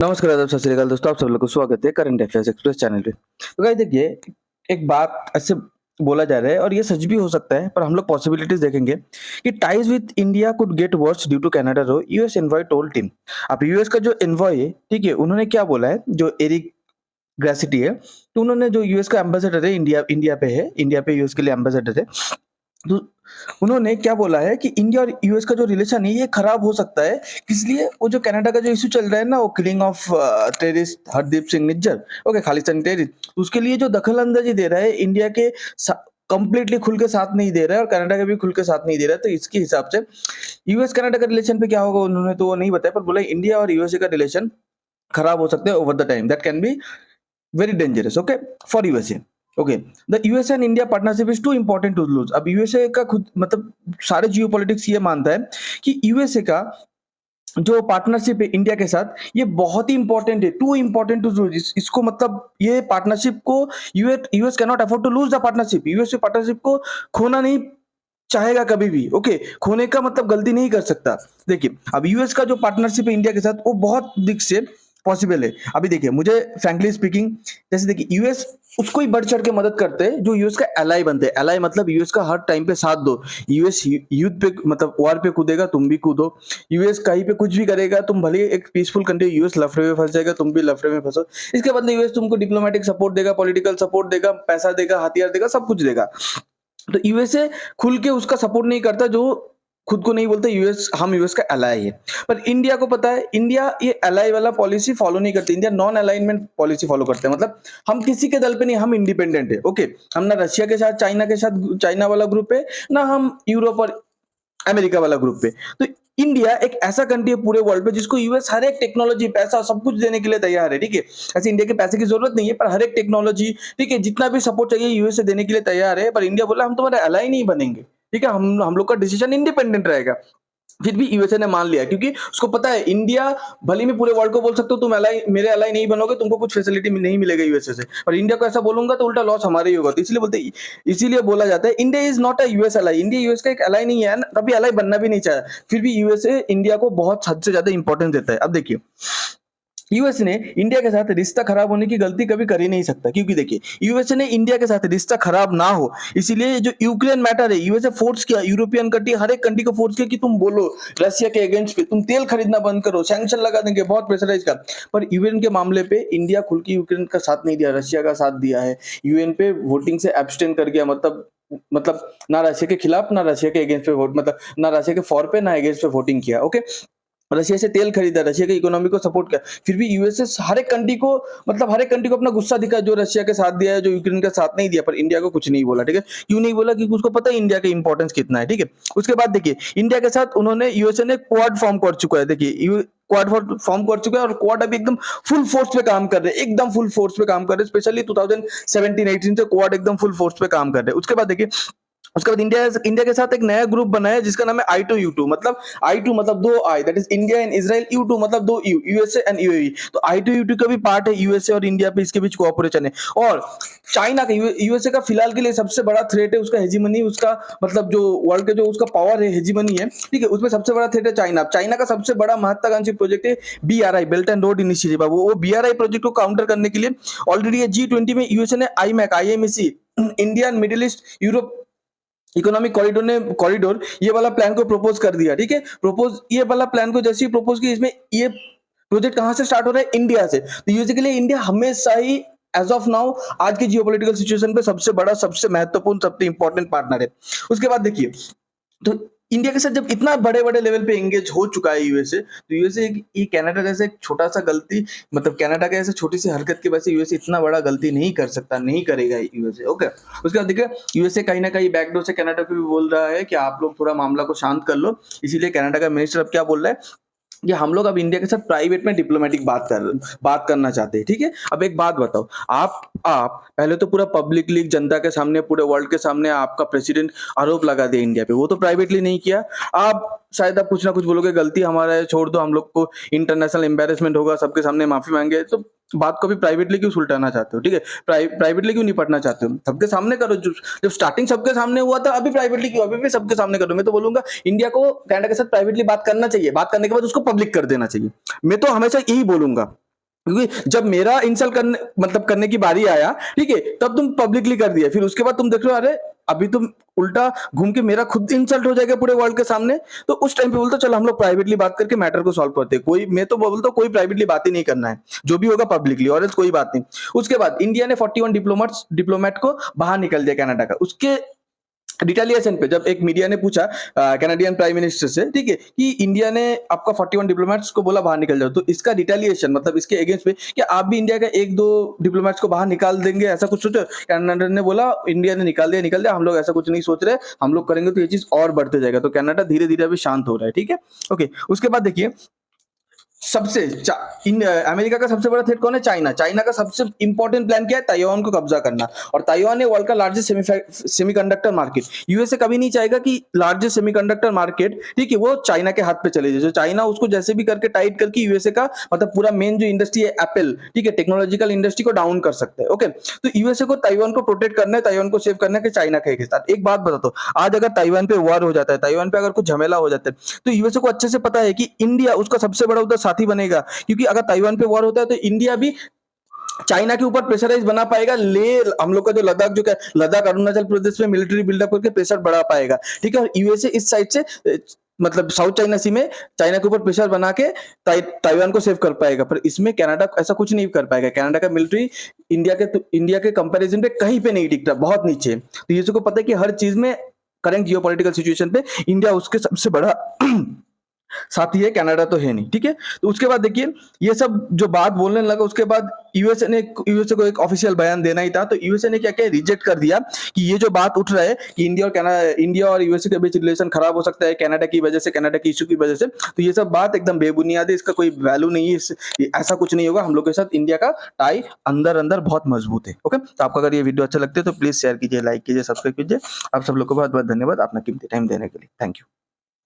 नमस्कार, आदाब, सत श्री अकाल दोस्तों, आप सब लोग को स्वागत है करंट अफेयर्स एक्सप्रेस चैनल पे। तो गाइस देखिए, एक बात ऐसे बोला जा रहा है और ये सच भी हो सकता है, पर हम लोग पॉसिबिलिटीज देखेंगे कि ties with India could get worse due to Canada row US envoy told team. अब यूएस का जो एनवॉय है, ठीक है, उन्होंने क्या बोला है, जो एरिक ग्रेसिटी है, तो उन्होंने जो यूएस का एम्बेसडर है, इंडिया पे यूएस के लिए एम्बेसडर है, तो उन्होंने क्या बोला है कि इंडिया और यूएस का जो रिलेशन है ये खराब हो सकता है। इसलिए वो जो कनाडा का जो इश्यू चल रहा है ना, वो killing of terrorist Hardeep Singh Nijjar, okay, Khalistani terrorist, उसके लिए जो दखल अंदाजी दे रहा है इंडिया के कंप्लीटली खुल के साथ नहीं दे रहा है और कनाडा के भी खुल के साथ नहीं दे रहा है। तो इसके हिसाब से यूएस कनाडा का रिलेशन पे क्या होगा उन्होंने तो वो नहीं बताया, पर बोला इंडिया और यूएसए का रिलेशन खराब हो सकते हैं over the time, that can be very dangerous, okay, for USA. Okay, the USA and India partnership is too important to lose. अब यूएसए का खुद मतलब सारे जियोपॉलिटिक्स ये मानता है कि यूएसए का जो पार्टनरशिप है इंडिया के साथ ये बहुत ही इंपॉर्टेंट है, टू इंपॉर्टेंट टू लूज। इसको मतलब ये पार्टनरशिप को US can not afford to lose the partnership. USA partnership को खोना नहीं चाहेगा कभी भी, ओके, खोने का मतलब गलती नहीं कर सकता। देखिए, अब यूएस का जो पार्टनरशिप है इंडिया के साथ वो बहुत दिख से पॉसिबल है। अभी देखिए, मुझे फ्रैंकली स्पीकिंग, जैसे देखिए यूएस उसको ही बढ़ चढ़ के मदद करते हैं जो यूएस का एलाई बनते हैं। एलाई मतलब यूएस का हर टाइम पे साथ दो। यूएस युद्ध पे मतलब वॉर पे कूदेगा, तुम भी कूदो। यूएस कहीं पे कुछ भी करेगा, तुम भले एक पीसफुल कंट्री, यूएस लफड़े में फंस जाएगा, तुम भी लफड़े में फंसो। इसके बदले यूएस तुमको डिप्लोमेटिक सपोर्ट देगा, पॉलिटिकल सपोर्ट देगा, पैसा देगा, हथियार देगा, सब कुछ देगा। तो यूएसए खुल के उसका सपोर्ट नहीं करता, जो खुद को नहीं बोलता यूएस, हम यूएस का एलाई है। पर इंडिया को पता है, इंडिया ये एलाई वाला पॉलिसी फॉलो नहीं करती। India non alignment policy follow करते हैं, मतलब हम किसी के दल पे नहीं, हम इंडिपेंडेंट है, ओके। हम ना रशिया के साथ, चाइना के साथ, चाइना वाला ग्रुप है, ना हम यूरोप और अमेरिका वाला ग्रुप पे। तो इंडिया एक ऐसा कंट्री है पूरे वर्ल्ड पे जिसको यूएस हर एक टेक्नोलॉजी, पैसा, सब कुछ देने के लिए तैयार है, ठीक है। ऐसे इंडिया के पैसे की जरूरत नहीं है, पर हर एक टेक्नोलॉजी, ठीक है, जितना भी सपोर्ट चाहिए यूएस से देने के लिए तैयार है। पर इंडिया बोला हम तुम्हारे अलाई नहीं बनेंगे, ठीक है, हम लोग का डिसीजन इंडिपेंडेंट रहेगा। फिर भी यूएसए ने मान लिया, क्योंकि उसको पता है इंडिया, भले मैं पूरे वर्ल्ड को बोल सकता हूँ तुम अलाई, मेरे अलाई नहीं बनोगे, तुमको कुछ फैसिलिटी नहीं मिलेगा यूएसए से, पर इंडिया को ऐसा बोलूंगा तो उल्टा लॉस हमारे ही होगा। तो इसलिए बोलते, इसीलिए बोला जाता है India is not a US ally. India US का एक अलाई नहीं है, कभी अलाई बनना भी नहीं चाहा। फिर भी यूएसए इंडिया को बहुत हद से ज्यादा इंपॉर्टेंस देता है। अब देखिए, यूएस ने इंडिया के साथ रिश्ता खराब होने की गलती कभी कर ही नहीं सकता, क्योंकि देखिए यूएसए ने इंडिया के साथ रिश्ता खराब ना हो, इसीलिए जो यूक्रेन मैटर है यूएसए फोर्स किया, यूरोपियन कंट्री, हर एक कंट्री को फोर्स किया कि तुम बोलो रशिया के अगेंस्ट पे, तुम तेल खरीदना बंद करो, सैंक्शन लगा देंगे, बहुत प्रेशराइज कर। पर यूएन के मामले पे इंडिया खुल के यूक्रेन का साथ नहीं दिया, रशिया का साथ दिया है। यूएन पे वोटिंग से एब्सटेन कर गया, मतलब ना रशिया के खिलाफ, ना रशिया के अगेंस्ट पे वोट, मतलब ना रशिया के फॉर पे, ना अगेंस्ट पे वोटिंग किया, ओके। रशिया से तेल खरीदा, रशिया की इकोनॉमी को सपोर्ट किया। फिर भी यूएसए हर एक कंट्री को, मतलब हर एक कंट्री को अपना गुस्सा दिखा, जो रशिया के साथ दिया है, जो यूक्रेन का साथ नहीं दिया। पर इंडिया को कुछ नहीं बोला, ठीक है। क्यों नहीं बोला? क्योंकि उसको पता है इंडिया का इंपॉर्टेंस कितना है, ठीक है। उसके बाद देखिए, इंडिया के साथ उन्होंने, यूएसए ने क्वाड फॉर्म कर चुका है। देखिए क्वाड फॉर्म कर चुका है और क्वाड अभी एकदम फुल फोर्स पे काम कर रहे हैं, एकदम फुल फोर्स पे काम कर रहे हैं। स्पेशली 2017-18 से क्वाड एकदम फुल फोर्स पे काम कर रहे हैं। उसके बाद देखिए, उसके बाद इंडिया के साथ एक नया ग्रुप बना है जिसका नाम है I2U2, मतलब I2 मतलब दो I, that is India and Israel, U2 मतलब दो यू, यूएसए एंड यूएई। तो I2U2 का भी पार्ट है यूएसए और इंडिया पे, इसके बीच कोऑपरेशन है। और चाइना का, यूएसए का फिलहाल के लिए सबसे बड़ा थ्रेट है उसका हेजीमनी, उसका मतलब जो वर्ल्ड के जो उसका पावर है, हेजीमनी है, ठीक है, उसमें सबसे बड़ा थ्रेट है चाइना। चाइना का सबसे बड़ा महत्वाकांक्षी प्रोजेक्ट है BRI, belt and road initiative. वो BRI प्रोजेक्ट को काउंटर करने के लिए ऑलरेडी G20 में यूएसए ने IMEC, India, middle east, Europe economic corridor ये वाला प्लान को प्रपोज कर दिया, ठीक है। प्रपोज, ये वाला प्लान को जैसे ही प्रपोज किया, इसमें ये प्रोजेक्ट कहां से स्टार्ट हो रहा है? इंडिया से। तो यूएसए के लिए इंडिया हमेशा ही, एज ऑफ नाउ, आज की जियोपॉलिटिकल सिचुएशन पे सबसे बड़ा, सबसे महत्वपूर्ण, सबसे इंपॉर्टेंट पार्टनर है। उसके बाद देखिए, तो इंडिया के साथ जब इतना बड़े बड़े लेवल पे एंगेज हो चुका है यूएसए, तो यूएसए ये कनाडा जैसे एक छोटा सा गलती, मतलब कनाडा के ऐसे छोटी सी हरकत की वजह से यूएसए इतना बड़ा गलती नहीं कर सकता, नहीं करेगा यूएसए, ओके। उसके बाद देखिए, यूएसए कहीं ना कहीं बैकडोर से कनाडा को भी बोल रहा है कि आप लोग थोड़ा मामला को शांत कर लो। इसीलिए कनाडा का मिनिस्टर अब क्या बोल रहा है कि हम लोग अब इंडिया के साथ प्राइवेट में डिप्लोमेटिक बात करना चाहते हैं, ठीक है। अब एक बात बताओ, आप पहले तो पूरा पब्लिकली जनता के सामने, पूरे वर्ल्ड के सामने आपका प्रेसिडेंट आरोप लगा दे इंडिया पे, वो तो प्राइवेटली नहीं किया। आप शायद आप कुछ ना कुछ बोलोगे, गलती हमारा है, छोड़ दो, हम लोग को इंटरनेशनल एम्बेरसमेंट होगा, सबके सामने माफी मांगे। तो बात को भी प्राइवेटली क्यों सुलटाना चाहते हो, ठीक है। प्राइवेटली क्यों निपटना चाहते हो? सबके सामने करो। जब स्टार्टिंग सबके सामने हुआ था, अभी प्राइवेटली क्यों? अभी भी सबके सामने करो। मैं तो बोलूंगा इंडिया को कनाडा के साथ प्राइवेटली बात करना चाहिए, बात करने के बाद उसको पब्लिक कर देना चाहिए। मैं तो हमेशा यही बोलूंगा। क्योंकि जब मेरा इंसल्ट करने मतलब करने की बारी आया, ठीक है, तब तुम पब्लिकली कर दिया, फिर उसके बाद तुम देख रहे हो अरे अभी तुम उल्टा घूम के मेरा खुद इंसल्ट हो जाएगा पूरे वर्ल्ड के सामने। तो उस टाइम पे बोलते चल हम लोग प्राइवेटली बात करके मैटर को सॉल्व करते हैं। कोई मैं तो बोलता हूं कोई प्राइवेटली बात ही नहीं करना है, जो भी होगा पब्लिकली, और else कोई बात नहीं। उसके बाद इंडिया ने 41 डिप्लोमेट को बाहर निकल दिया कनाडा का। उसके रिटेलिएशन पे जब एक मीडिया ने पूछा कैनेडियन प्राइम मिनिस्टर से, ठीक है, कि इंडिया ने आपका 41 डिप्लोमेट्स को बोला बाहर निकल जाओ, तो इसका रिटेलिएशन मतलब इसके अगेंस्ट पे कि आप भी इंडिया का एक दो डिप्लोमेट्स को बाहर निकाल देंगे, ऐसा कुछ सोचो। कनाडा ने बोला इंडिया ने निकाल दिया, हम लोग ऐसा कुछ नहीं सोच रहे, हम लोग करेंगे तो ये चीज और बढ़ते जाएगा। तो कनाडा धीरे धीरे अभी शांत हो रहा है, ठीक है। ओके, उसके बाद देखिए सबसे अमेरिका का सबसे बड़ा थ्रेट कौन है? चाइना। चाइना का सबसे इंपॉर्टेंट प्लान क्या है? ताइवान को कब्जा करना। और ताइवान है वर्ल्ड का लार्जेस्ट सेमीकंडक्टर मार्केट। यूएसए कभी नहीं चाहेगा कि लार्जेस्ट सेमीकंडक्टर मार्केट, ठीक है, वो चाइना के हाथ पे चले जाए। जो चाइना उसको जैसे भी करके टाइट करके यूएसए का मतलब पूरा मेन जो इंडस्ट्री है एप्पल, ठीक है, टेक्नोलॉजिकल इंडस्ट्री को डाउन कर सकते हैं। ओके, तो यूएसए को ताइवान को प्रोटेक्ट करना है, ताइवान को सेव करना है कि चाइना के साथ। एक बात बताता हूं, आज अगर ताइवान पे वॉर हो जाता है, ताइवान पे अगर कुछ झमेला हो जाता है, तो यूएसए को अच्छे से पता है कि इंडिया उसका सबसे बड़ा उधर साथी बनेगा। क्योंकि अगर ताइवान पे वॉर होता है तो इंडिया भी चाइना के ऊपर प्रेशराइज बना पाएगा। ले हम लोग का जो लद्दाख जो लद्दाख अरुणाचल प्रदेश में मिलिट्री बिल्डअप करके प्रेशर बढ़ा पाएगा, ठीक है। और यूएसए इस साइड से मतलब साउथ चाइना सी में चाइना के ऊपर प्रेशर बना के ताइवान को सेव कर पाएगा। पर इसमें कनाडा ऐसा कुछ नहीं कर पाएगा। कनाडा का मिलिट्री इंडिया के कंपैरिजन पे कहीं पे नहीं टिकता, बहुत नीचे। तो यूएसए को पता है कि हर चीज में करंट जियोपॉलिटिकल सिचुएशन पे इंडिया उसके सबसे बड़ा साथी है, कनाडा तो है नहीं, ठीक है। तो उसके बाद देखिए ये सब जो बात बोलने लगा, उसके बाद यूएसए को एक ऑफिशियल बयान देना ही था। तो यूएसए ने क्या किया, रिजेक्ट कर दिया कि ये जो बात उठ रहा है कि इंडिया और यूएसए के बीच रिलेशन खराब हो सकता है कनाडा की वजह से, कनाडा की इशू की वजह से, तो ये सब बात एकदम बेबुनियाद है, इसका कोई वैल्यू नहीं है, ऐसा कुछ नहीं होगा। हम लोग के साथ इंडिया का टाई अंदर अंदर बहुत मजबूत है। ओके, तो आपको अगर ये वीडियो अच्छा लगता है तो प्लीज शेयर कीजिए, लाइक कीजिए, सब्सक्राइब कीजिए। आप सब लोग को बहुत बहुत धन्यवाद अपना कीमती टाइम देने के लिए। Thank you.